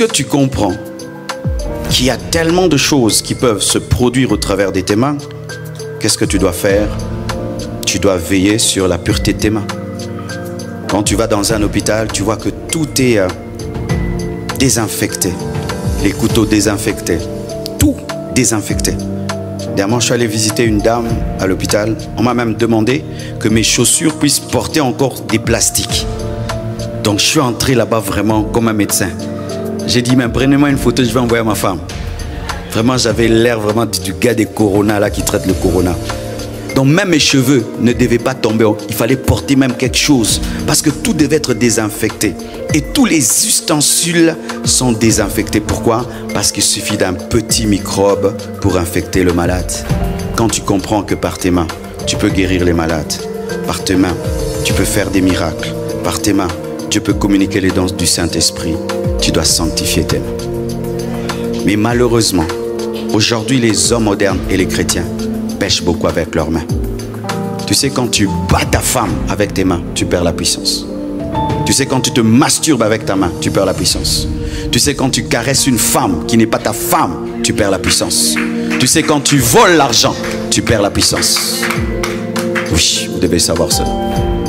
Lorsque tu comprends qu'il y a tellement de choses qui peuvent se produire au travers de tes mains, qu'est-ce que tu dois faire? Tu dois veiller sur la pureté de tes mains. Quand tu vas dans un hôpital, tu vois que tout est désinfecté. Les couteaux désinfectés, tout désinfecté. Dernièrement, je suis allé visiter une dame à l'hôpital. On m'a même demandé que mes chaussures puissent porter encore des plastiques. Donc je suis entré là-bas vraiment comme un médecin. J'ai dit, mais prenez-moi une photo, je vais envoyer à ma femme. Vraiment, j'avais l'air vraiment du gars des Corona là qui traite le Corona. Donc même mes cheveux ne devaient pas tomber. Il fallait porter même quelque chose parce que tout devait être désinfecté. Et tous les ustensiles sont désinfectés. Pourquoi? Parce qu'il suffit d'un petit microbe pour infecter le malade. Quand tu comprends que par tes mains, tu peux guérir les malades. Par tes mains, tu peux faire des miracles. Par tes mains, tu peux communiquer les dons du Saint-Esprit. Tu dois sanctifier tes mains. Mais malheureusement, aujourd'hui, les hommes modernes et les chrétiens pêchent beaucoup avec leurs mains. Tu sais, quand tu bats ta femme avec tes mains, tu perds la puissance. Tu sais, quand tu te masturbes avec ta main, tu perds la puissance. Tu sais, quand tu caresses une femme qui n'est pas ta femme, tu perds la puissance. Tu sais, quand tu voles l'argent, tu perds la puissance. Oui, vous devez savoir ça.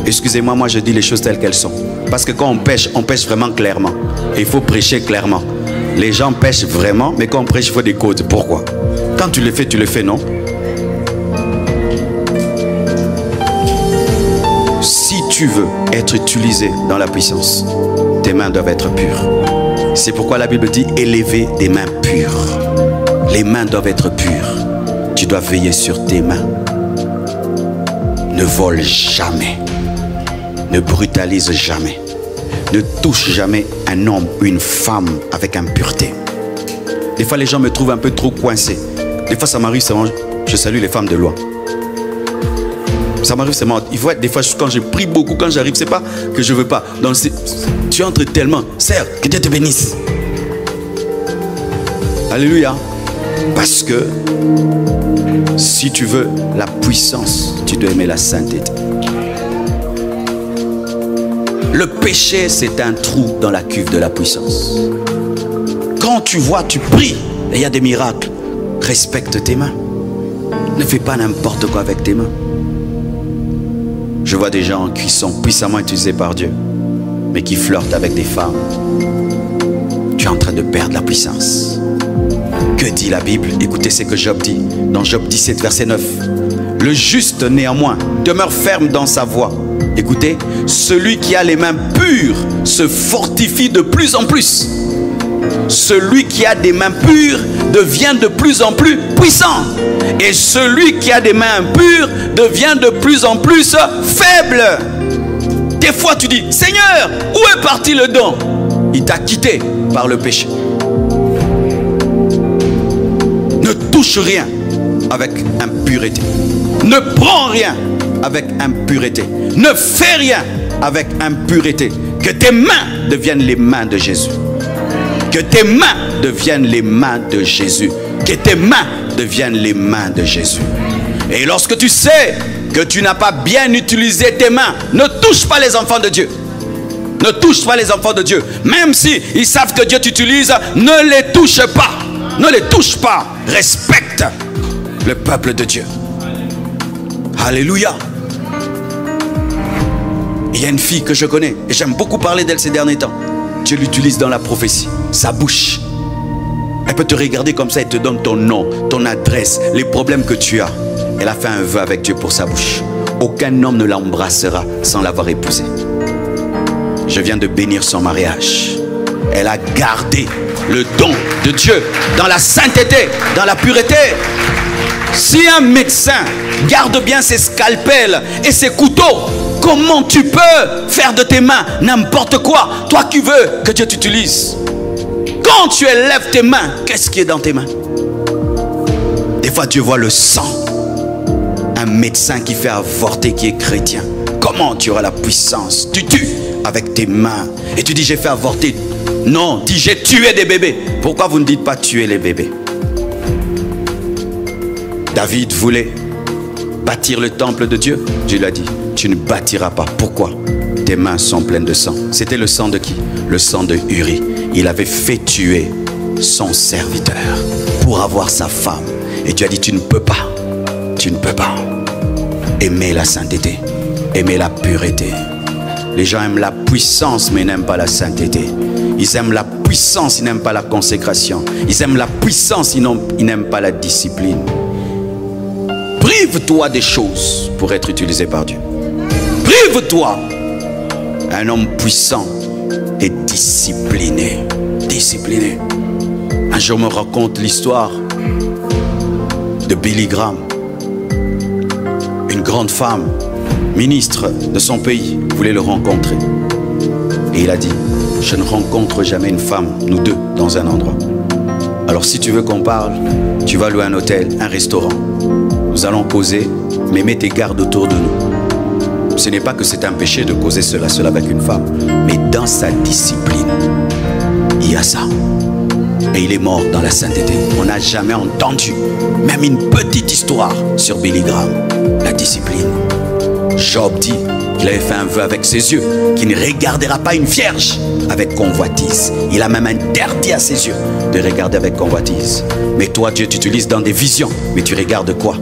Excusez-moi, moi je dis les choses telles qu'elles sont. Parce que quand on pêche vraiment clairement. Et il faut prêcher clairement. Les gens pêchent vraiment, mais quand on prêche, il faut des codes. Pourquoi? Quand tu le fais, non? Si tu veux être utilisé dans la puissance, tes mains doivent être pures. C'est pourquoi la Bible dit élever des mains pures. Les mains doivent être pures. Tu dois veiller sur tes mains. Ne vole jamais. Ne brutalise jamais. Ne touche jamais un homme ou une femme avec impureté. Des fois, les gens me trouvent un peu trop coincé. Des fois, ça m'arrive, je salue les femmes de loi. Ça m'arrive, c'est marrant. Il faut être, des fois, quand je prie beaucoup, quand j'arrive, c'est pas que je veux pas. Donc, tu entres tellement. Sœur, que Dieu te bénisse. Alléluia. Parce que si tu veux la puissance, tu dois aimer la sainteté. Le péché, c'est un trou dans la cuve de la puissance. Quand tu vois, tu pries et il y a des miracles. Respecte tes mains. Ne fais pas n'importe quoi avec tes mains. Je vois des gens qui sont puissamment utilisés par Dieu, mais qui flirtent avec des femmes. Tu es en train de perdre la puissance. Que dit la Bible? Écoutez ce que Job dit dans Job 17, verset 9. Le juste, néanmoins, demeure ferme dans sa voie. Écoutez, celui qui a les mains pures se fortifie de plus en plus. Celui qui a des mains pures devient de plus en plus puissant. Et celui qui a des mains impures devient de plus en plus faible. Des fois tu dis, Seigneur, où est parti le don? Il t'a quitté par le péché. Ne touche rien avec impureté. Ne prends rien avec impureté. Ne fais rien avec impureté. Que tes mains deviennent les mains de Jésus. Que tes mains deviennent les mains de Jésus. Que tes mains deviennent les mains de Jésus. Et lorsque tu sais que tu n'as pas bien utilisé tes mains, ne touche pas les enfants de Dieu. Ne touche pas les enfants de Dieu. Même si ils savent que Dieu t'utilise, ne les touche pas. Ne les touche pas. Respecte le peuple de Dieu. Alléluia. Il y a une fille que je connais et j'aime beaucoup parler d'elle ces derniers temps. Dieu l'utilise dans la prophétie. Sa bouche. Elle peut te regarder comme ça et te donne ton nom, ton adresse, les problèmes que tu as. Elle a fait un vœu avec Dieu pour sa bouche. Aucun homme ne l'embrassera sans l'avoir épousée. Je viens de bénir son mariage. Elle a gardé le don de Dieu dans la sainteté, dans la pureté. Si un médecin garde bien ses scalpels et ses couteaux, comment tu peux faire de tes mains n'importe quoi? Toi qui veux que Dieu t'utilise. Quand tu élèves tes mains, qu'est-ce qui est dans tes mains? Des fois Dieu voit le sang. Un médecin qui fait avorter, qui est chrétien. Comment tu auras la puissance? Tu tues avec tes mains. Et tu dis j'ai fait avorter. Non, dis j'ai tué des bébés. Pourquoi vous ne dites pas tuer les bébés? David voulait bâtir le temple de Dieu. Dieu lui a dit, tu ne bâtiras pas. Pourquoi? Tes mains sont pleines de sang. C'était le sang de qui? Le sang de Uri. il avait fait tuer son serviteur pour avoir sa femme. Et Dieu a dit, tu ne peux pas, tu ne peux pas aimer la sainteté, aimer la pureté. Les gens aiment la puissance mais n'aiment pas la sainteté. Ils aiment la puissance, ils n'aiment pas la consécration. Ils aiment la puissance, ils n'aiment pas la discipline. Prive-toi des choses pour être utilisé par Dieu. Prive-toi. Un homme puissant et discipliné. Discipliné. Un jour, on me raconte l'histoire de Billy Graham. Une grande femme, ministre de son pays, voulait le rencontrer. Et il a dit, je ne rencontre jamais une femme, nous deux, dans un endroit. Alors si tu veux qu'on parle, tu vas louer un hôtel, un restaurant. Nous allons causer, mais mets tes gardes autour de nous. Ce n'est pas que c'est un péché de causer cela avec une femme, mais dans sa discipline, il y a ça. Et il est mort dans la sainteté. On n'a jamais entendu même une petite histoire sur Billy Graham. La discipline. Job dit qu'il avait fait un vœu avec ses yeux, qu'il ne regardera pas une vierge avec convoitise. Il a même interdit à ses yeux de regarder avec convoitise. Mais toi, Dieu t'utilise dans des visions. Mais tu regardes quoi?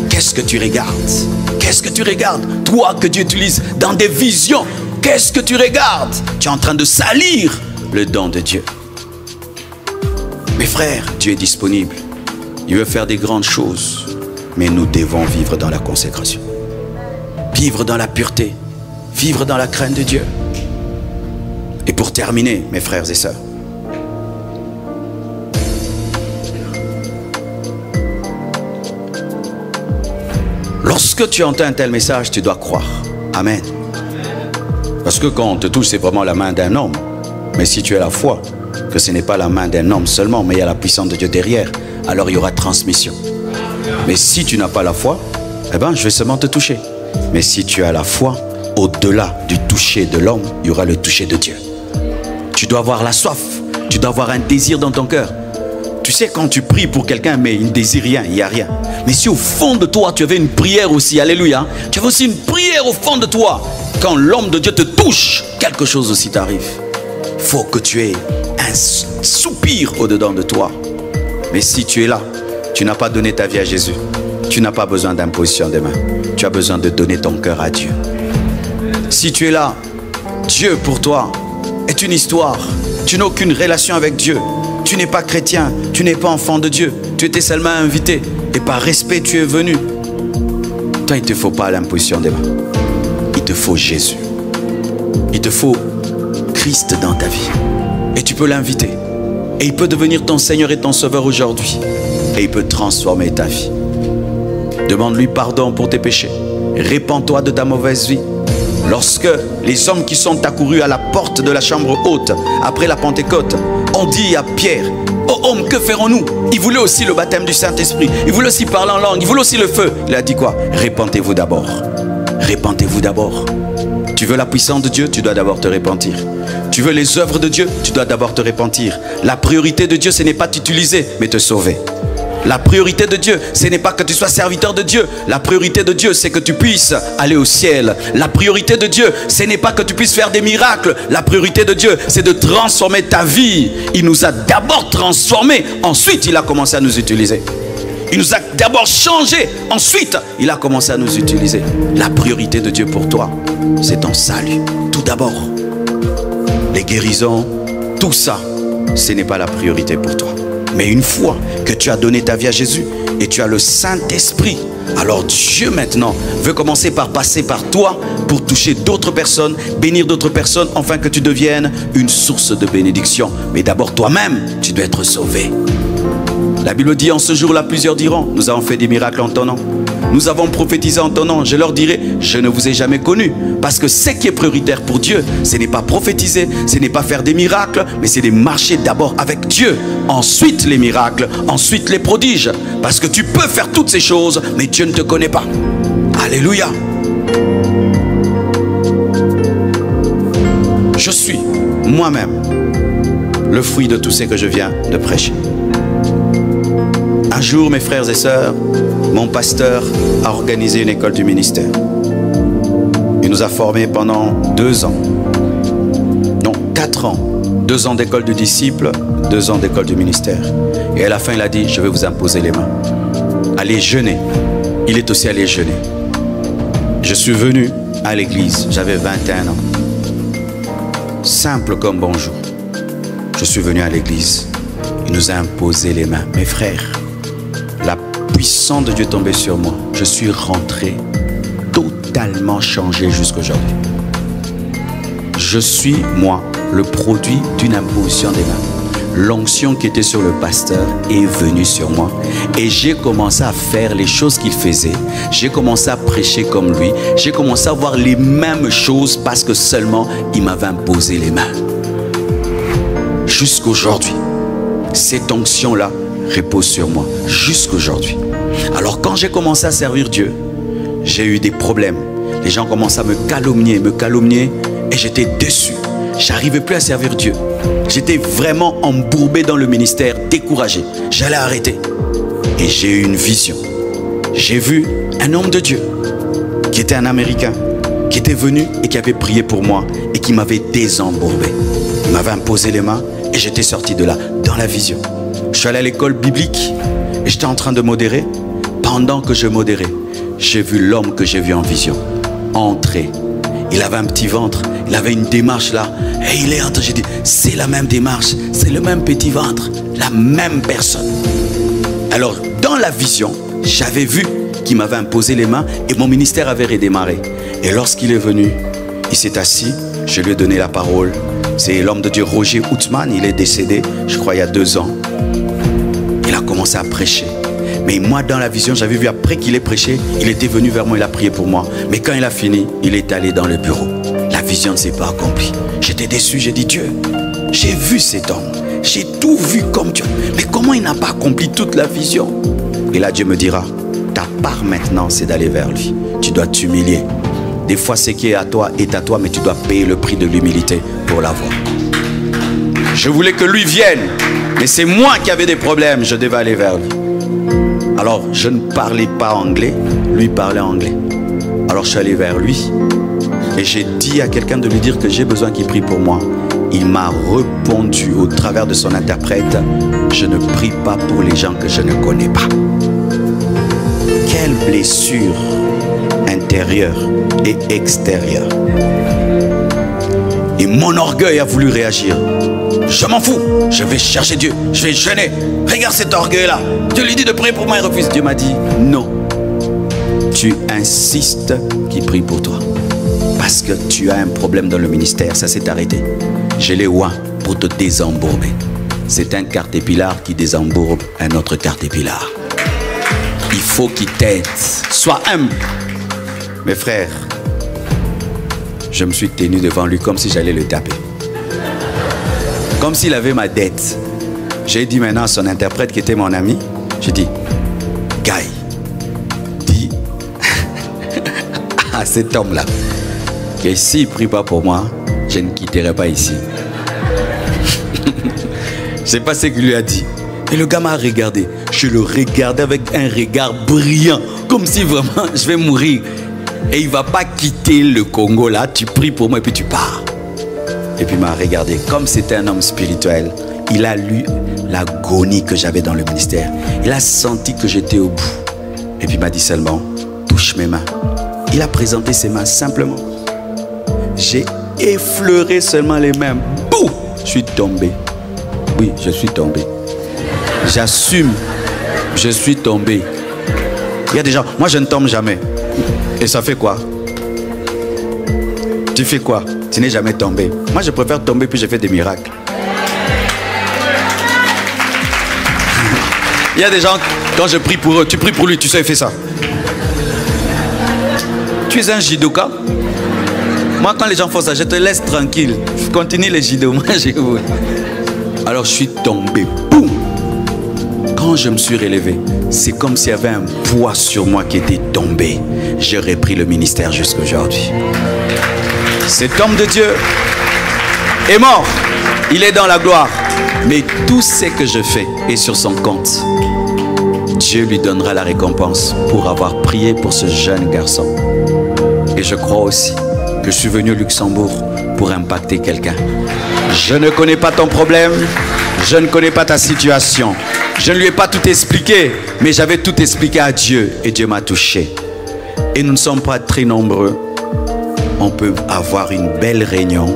Qu'est-ce que tu regardes? Qu'est-ce que tu regardes? Toi que Dieu utilise dans des visions, qu'est-ce que tu regardes? Tu es en train de salir le don de Dieu. Mes frères, Dieu est disponible. Il veut faire des grandes choses. Mais nous devons vivre dans la consécration. Vivre dans la pureté. Vivre dans la crainte de Dieu. Et pour terminer, mes frères et sœurs, lorsque tu entends un tel message, tu dois croire. Amen. Parce que quand on te touche, c'est vraiment la main d'un homme. Mais si tu as la foi, que ce n'est pas la main d'un homme seulement, mais il y a la puissance de Dieu derrière, alors il y aura transmission. Mais si tu n'as pas la foi, eh bien, je vais seulement te toucher. Mais si tu as la foi, au-delà du toucher de l'homme, il y aura le toucher de Dieu. Tu dois avoir la soif, tu dois avoir un désir dans ton cœur. Tu sais, quand tu pries pour quelqu'un, mais il ne désire rien, il n'y a rien. Mais si au fond de toi, tu avais une prière aussi, alléluia, tu avais aussi une prière au fond de toi, quand l'homme de Dieu te touche, quelque chose aussi t'arrive. Il faut que tu aies un soupir au-dedans de toi. Mais si tu es là, tu n'as pas donné ta vie à Jésus, tu n'as pas besoin d'imposition des mains. Tu as besoin de donner ton cœur à Dieu. Si tu es là, Dieu pour toi est une histoire. Tu n'as aucune relation avec Dieu. Tu n'es pas chrétien, tu n'es pas enfant de Dieu. Tu étais seulement invité et par respect tu es venu. Toi, il ne te faut pas l'imposition des mains. Il te faut Jésus. Il te faut Christ dans ta vie. Et tu peux l'inviter. Et il peut devenir ton Seigneur et ton Sauveur aujourd'hui. Et il peut transformer ta vie. Demande-lui pardon pour tes péchés. Répands-toi de ta mauvaise vie. Lorsque les hommes qui sont accourus à la porte de la chambre haute, après la Pentecôte, ont dit à Pierre, « Oh homme, que ferons-nous » Il voulait aussi le baptême du Saint-Esprit. Il voulait aussi parler en langue. Il voulait aussi le feu. Il a dit quoi? Répentez-vous d'abord. Répentez-vous d'abord. Tu veux la puissance de Dieu, tu dois d'abord te repentir. Tu veux les œuvres de Dieu, tu dois d'abord te repentir. La priorité de Dieu, ce n'est pas t'utiliser, mais te sauver. La priorité de Dieu, ce n'est pas que tu sois serviteur de Dieu. La priorité de Dieu, c'est que tu puisses aller au ciel. La priorité de Dieu, ce n'est pas que tu puisses faire des miracles. La priorité de Dieu, c'est de transformer ta vie. Il nous a d'abord transformés, ensuite il a commencé à nous utiliser. Il nous a d'abord changé, ensuite il a commencé à nous utiliser. La priorité de Dieu pour toi, c'est ton salut. Tout d'abord, les guérisons, tout ça, ce n'est pas la priorité pour toi. Mais une fois que tu as donné ta vie à Jésus et tu as le Saint-Esprit, alors Dieu maintenant veut commencer par passer par toi pour toucher d'autres personnes, bénir d'autres personnes, afin que tu deviennes une source de bénédiction. Mais d'abord toi-même, tu dois être sauvé. La Bible dit, en ce jour-là, plusieurs diront, nous avons fait des miracles en ton nom. Nous avons prophétisé en ton nom. Je leur dirai, je ne vous ai jamais connu. Parce que ce qui est prioritaire pour Dieu, ce n'est pas prophétiser, ce n'est pas faire des miracles, mais c'est de marcher d'abord avec Dieu. Ensuite les miracles, ensuite les prodiges. Parce que tu peux faire toutes ces choses, mais Dieu ne te connaît pas. Alléluia. Je suis moi-même le fruit de tout ce que je viens de prêcher. Un jour, mes frères et sœurs, mon pasteur a organisé une école du ministère. Il nous a formés pendant 2 ans, non 4 ans, 2 ans d'école de disciples, 2 ans d'école du ministère. Et à la fin, il a dit, je vais vous imposer les mains. Allez jeûner. Il est aussi allé jeûner. Je suis venu à l'église, j'avais 21 ans. Simple comme bonjour. Je suis venu à l'église. Il nous a imposé les mains. Mes frères, la puissance de Dieu est tombée sur moi. Je suis rentré totalement changé jusqu'aujourd'hui. Je suis, moi, le produit d'une imposition des mains. L'onction qui était sur le pasteur est venue sur moi. Et j'ai commencé à faire les choses qu'il faisait. J'ai commencé à prêcher comme lui. J'ai commencé à voir les mêmes choses parce que seulement il m'avait imposé les mains. Jusqu'aujourd'hui, cette onction-là repose sur moi. Jusqu'aujourd'hui. Alors quand j'ai commencé à servir Dieu, j'ai eu des problèmes. Les gens commençaient à me calomnier et j'étais déçu. J'arrivais plus à servir Dieu. J'étais vraiment embourbé dans le ministère, découragé. J'allais arrêter. Et j'ai eu une vision. J'ai vu un homme de Dieu qui était un Américain, qui était venu et qui avait prié pour moi et qui m'avait désembourbé. Il m'avait imposé les mains et j'étais sorti de là, dans la vision. Je suis allé à l'école biblique et j'étais en train de modérer. Pendant que je modérais, j'ai vu l'homme que j'ai vu en vision entrer. Il avait un petit ventre, il avait une démarche là. Et il est entré, j'ai dit, c'est la même démarche, c'est le même petit ventre, la même personne. Alors, dans la vision, j'avais vu qu'il m'avait imposé les mains et mon ministère avait redémarré. Et lorsqu'il est venu, il s'est assis, je lui ai donné la parole. C'est l'homme de Dieu, Roger Outman, il est décédé, je crois, il y a 2 ans. Il a commencé à prêcher. Mais moi, dans la vision, j'avais vu après qu'il ait prêché, il était venu vers moi, il a prié pour moi. Mais quand il a fini, il est allé dans le bureau. La vision ne s'est pas accomplie. J'étais déçu, j'ai dit, Dieu, j'ai vu cet homme. J'ai tout vu comme Dieu. Mais comment il n'a pas accompli toute la vision? Et là, Dieu me dira, ta part maintenant, c'est d'aller vers lui. Tu dois t'humilier. Des fois, ce qui est à toi, mais tu dois payer le prix de l'humilité pour l'avoir. Je voulais que lui vienne, mais c'est moi qui avais des problèmes, je devais aller vers lui. Alors, je ne parlais pas anglais, lui parlait anglais. Alors, je suis allé vers lui et j'ai dit à quelqu'un de lui dire que j'ai besoin qu'il prie pour moi. Il m'a répondu au travers de son interprète, je ne prie pas pour les gens que je ne connais pas. Quelle blessure intérieure et extérieure. Et mon orgueil a voulu réagir. Je m'en fous, je vais chercher Dieu, je vais jeûner. Regarde cet orgueil-là. Dieu lui dit de prier pour moi, il refuse. Dieu m'a dit, non. Tu insistes qu'il prie pour toi. Parce que tu as un problème dans le ministère, ça s'est arrêté. Je l'ai oint pour te désembourber. C'est un caterpillar qui désembourbe un autre caterpillar. Il faut qu'il t'aide. Sois humble. Mes frères, je me suis tenu devant lui comme si j'allais le taper. Comme s'il avait ma dette. J'ai dit maintenant à son interprète qui était mon ami, j'ai dit, Guy, dis à cet homme-là que s'il ne prie pas pour moi, je ne quitterai pas ici. Je ne sais pas ce qu'il lui a dit. Et le gars m'a regardé. Je le regardais avec un regard brillant, comme si vraiment je vais mourir. Et il ne va pas quitter le Congo là, tu pries pour moi et puis tu pars. Et puis il m'a regardé, comme c'était un homme spirituel, il a lu l'agonie que j'avais dans le ministère. Il a senti que j'étais au bout. Et puis il m'a dit seulement, touche mes mains. Il a présenté ses mains simplement. J'ai effleuré seulement les mains. Bouh! Je suis tombé. Oui, je suis tombé. J'assume, je suis tombé. Il y a des gens, moi je ne tombe jamais. Et ça fait quoi? Tu fais quoi? Tu n'es jamais tombé. Moi je préfère tomber puis je fais des miracles. Il y a des gens, quand je prie pour eux, tu pries pour lui, tu sais, il fait ça. Tu es un judoka. Moi quand les gens font ça, je te laisse tranquille. Continue les judo. Moi j'ai... Alors je suis tombé. Boum! Quand je me suis relevé, c'est comme s'il y avait un poids sur moi qui était tombé. J'ai repris le ministère jusqu'à aujourd'hui. Cet homme de Dieu est mort. Il est dans la gloire. Mais tout ce que je fais est sur son compte. Dieu lui donnera la récompense pour avoir prié pour ce jeune garçon. Et je crois aussi que je suis venu au Luxembourg pour impacter quelqu'un. Je ne connais pas ton problème, je ne connais pas ta situation. Je ne lui ai pas tout expliqué, mais j'avais tout expliqué à Dieu et Dieu m'a touché. Et nous ne sommes pas très nombreux. On peut avoir une belle réunion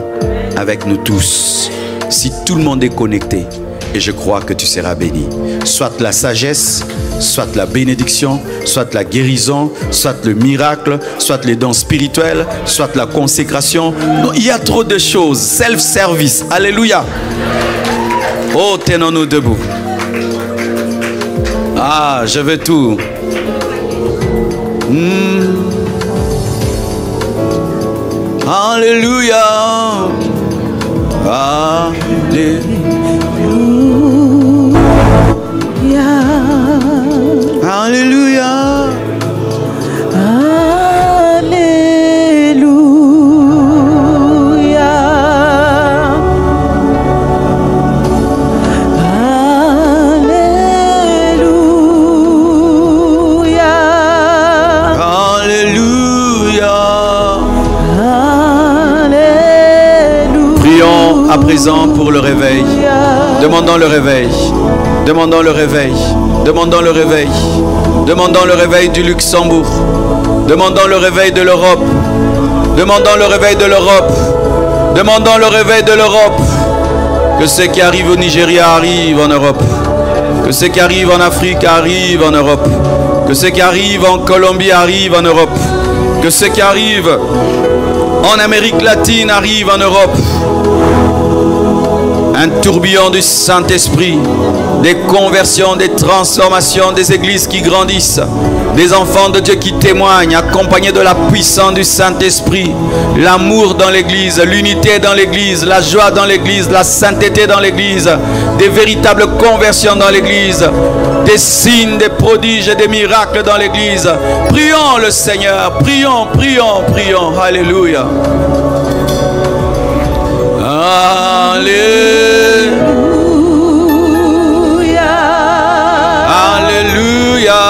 avec nous tous. Si tout le monde est connecté, et je crois que tu seras béni. Soit la sagesse, soit la bénédiction, soit la guérison, soit le miracle, soit les dons spirituels, soit la consécration. Non, il y a trop de choses. Self-service. Alléluia. Oh, tenons-nous debout. Ah, je veux tout. Alléluia. Alléluia. Alléluia. À présent pour le réveil. Demandons le réveil. Demandons le réveil. Demandons le réveil. Demandons le réveil du Luxembourg. Demandons le réveil de l'Europe. Demandons le réveil de l'Europe. Demandons le réveil de l'Europe. Que ce qui arrive au Nigeria arrive en Europe. Que ce qui arrive en Afrique arrive en Europe. Que ce qui arrive en Colombie arrive en Europe. Que ce qui arrive en Amérique latine arrive en Europe. Un tourbillon du Saint-Esprit, des conversions, des transformations, des églises qui grandissent, des enfants de Dieu qui témoignent, accompagnés de la puissance du Saint-Esprit, l'amour dans l'église, l'unité dans l'église, la joie dans l'église, la sainteté dans l'église, des véritables conversions dans l'église, des signes, des prodiges et des miracles dans l'église. Prions le Seigneur, prions, prions, prions. Alléluia. Alléluia. Alléluia.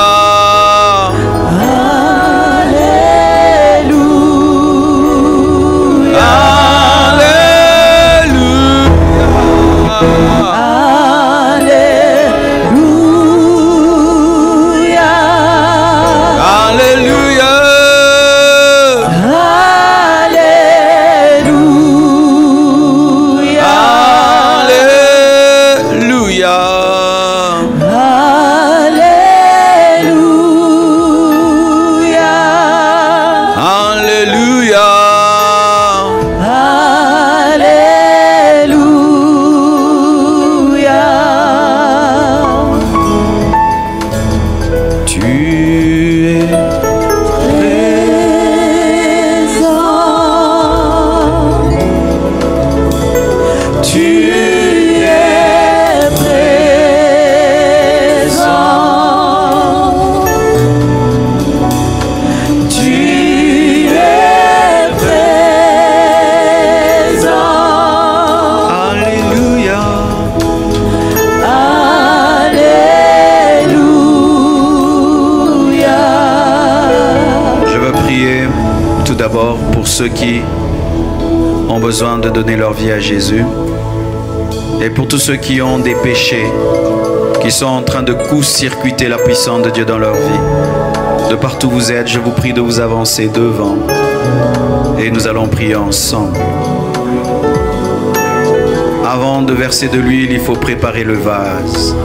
Ceux qui ont besoin de donner leur vie à Jésus et pour tous ceux qui ont des péchés qui sont en train de court-circuiter la puissance de Dieu dans leur vie. De partout où vous êtes, je vous prie de vous avancer devant et nous allons prier ensemble. Avant de verser de l'huile, il faut préparer le vase.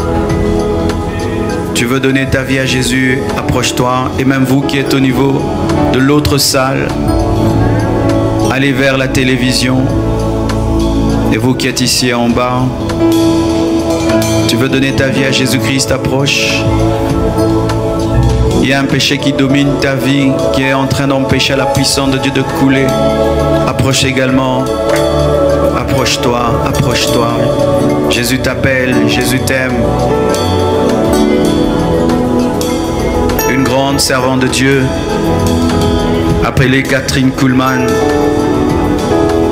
Tu veux donner ta vie à Jésus, approche-toi, et même vous qui êtes au niveau de l'autre salle, allez vers la télévision. Et vous qui êtes ici en bas, tu veux donner ta vie à Jésus-Christ, approche. Il y a un péché qui domine ta vie, qui est en train d'empêcher la puissance de Dieu de couler. Approche également. Approche-toi, approche-toi. Jésus t'appelle, Jésus t'aime. Une grande servante de Dieu, appelée Catherine Kuhlman,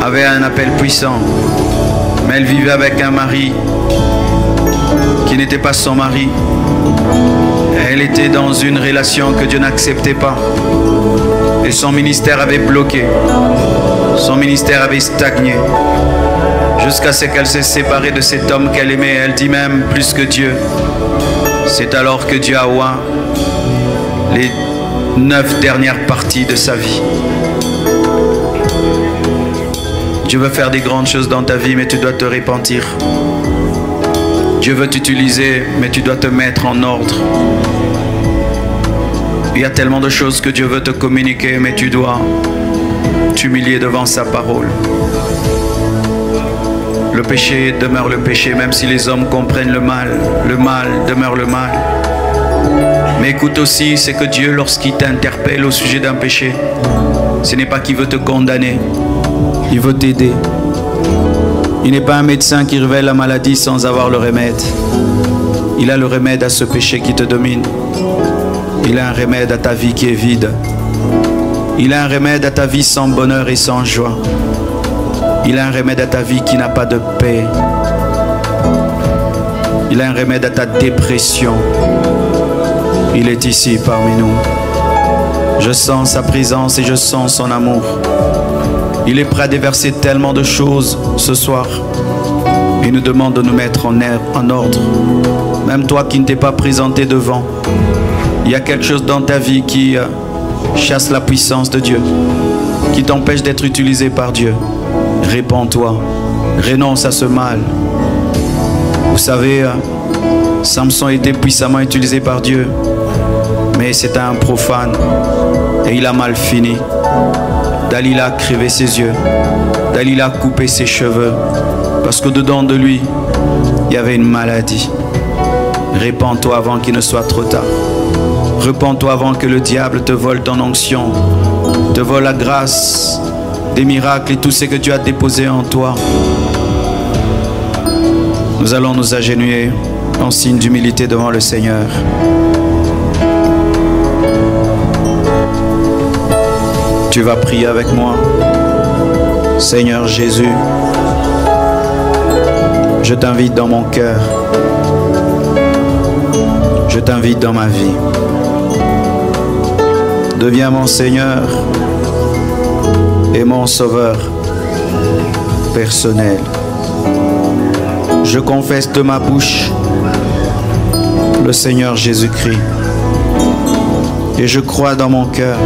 avait un appel puissant, mais elle vivait avec un mari qui n'était pas son mari. Elle était dans une relation que Dieu n'acceptait pas. Et son ministère avait bloqué. Son ministère avait stagné. Jusqu'à ce qu'elle s'est séparée de cet homme qu'elle aimait. Elle dit même plus que Dieu. C'est alors que Dieu a oint les 9 dernières parties de sa vie. Dieu veut faire des grandes choses dans ta vie, mais tu dois te repentir. Dieu veut t'utiliser, mais tu dois te mettre en ordre. Il y a tellement de choses que Dieu veut te communiquer, mais tu dois t'humilier devant sa parole. Le péché demeure le péché, même si les hommes comprennent le mal demeure le mal. Mais écoute aussi, c'est que Dieu, lorsqu'il t'interpelle au sujet d'un péché, ce n'est pas qu'il veut te condamner, il veut t'aider. Il n'est pas un médecin qui révèle la maladie sans avoir le remède. Il a le remède à ce péché qui te domine. Il a un remède à ta vie qui est vide. Il a un remède à ta vie sans bonheur et sans joie. Il a un remède à ta vie qui n'a pas de paix. Il a un remède à ta dépression. Il est ici parmi nous. Je sens sa présence et je sens son amour. Il est prêt à déverser tellement de choses ce soir. Il nous demande de nous mettre en ordre. Même toi qui ne t'es pas présenté devant, il y a quelque chose dans ta vie qui chasse la puissance de Dieu, qui t'empêche d'être utilisé par Dieu. Répands-toi, renonce à ce mal. Vous savez, Samson a été puissamment utilisé par Dieu, mais c'était un profane et il a mal fini. Dalila a crevé ses yeux, Dalila a coupé ses cheveux, parce que dedans de lui, il y avait une maladie. Répands-toi avant qu'il ne soit trop tard. Repens-toi avant que le diable te vole ton onction, te vole la grâce, des miracles et tout ce que Dieu a déposé en toi. Nous allons nous agenouiller en signe d'humilité devant le Seigneur. Tu vas prier avec moi. Seigneur Jésus, je t'invite dans mon cœur. Je t'invite dans ma vie. Deviens mon Seigneur et mon Sauveur personnel. Je confesse de ma bouche le Seigneur Jésus-Christ et je crois dans mon cœur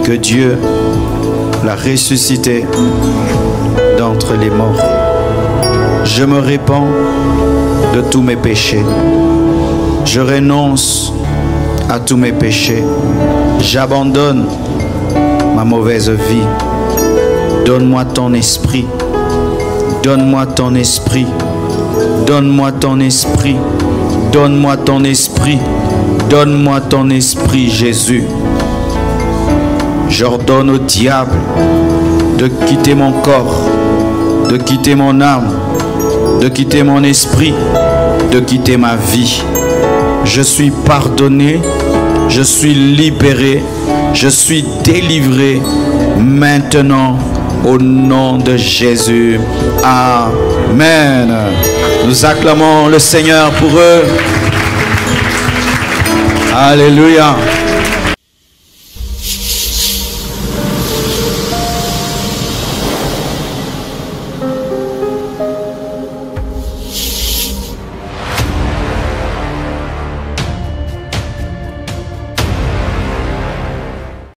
que Dieu l'a ressuscité d'entre les morts. Je me répands de tous mes péchés. Je renonce à tous mes péchés. J'abandonne ma mauvaise vie. Donne-moi ton esprit. Donne-moi ton esprit. Donne-moi ton esprit. Donne-moi ton esprit. Donne-moi ton esprit, Jésus. J'ordonne au diable de quitter mon corps, de quitter mon âme, de quitter mon esprit, de quitter ma vie. Je suis pardonné, je suis libéré, je suis délivré maintenant au nom de Jésus. Amen. Nous acclamons le Seigneur pour eux. Alléluia.